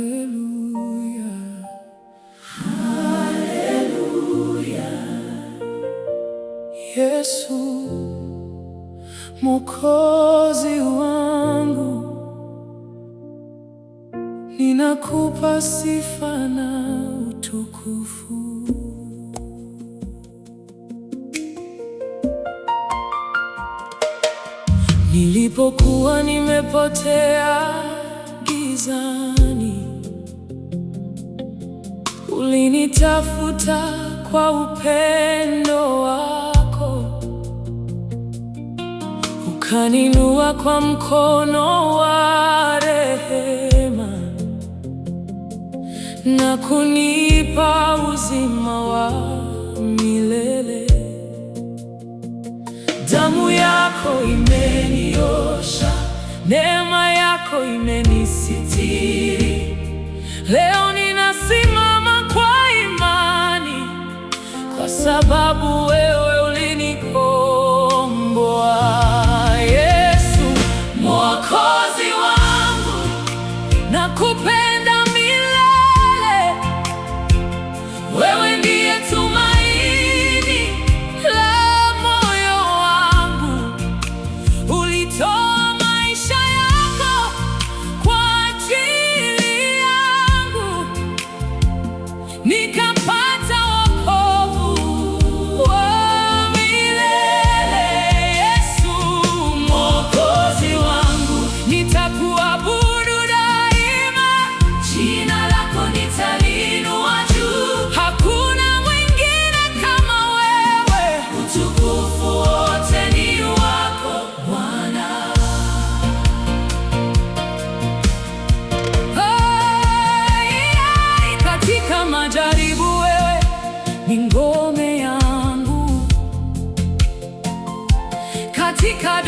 Haleluya, haleluya. Yesu Mwokozi wangu, ninakupa sifa na utukufu. Nilipokuwa nimepotea gizani, ulinitafuta kwa upendo wako, ukaninua kwa mkono wa rehema na kunipa uzima wa milele. Damu yako imeniosha, neema yako imenisitiri. Leo ninasimama kwa imani, kwa sababu wewe ulinikomboa. Yesu Mwokozi wangu, nakupenda milele. Wewe ndiye tumaini la moyo wangu. Ulitoa maisha yako kwa ajili yangu, nikapata wokovu wa milele. Yesu Mwokozi wangu, nitakuabudu daima, jina lako nitaliinua juu. Hakuna mwingine kama wewe, utukufu wote ni wako Bwana. Katika majaribu wewe ni ngome yangu, katika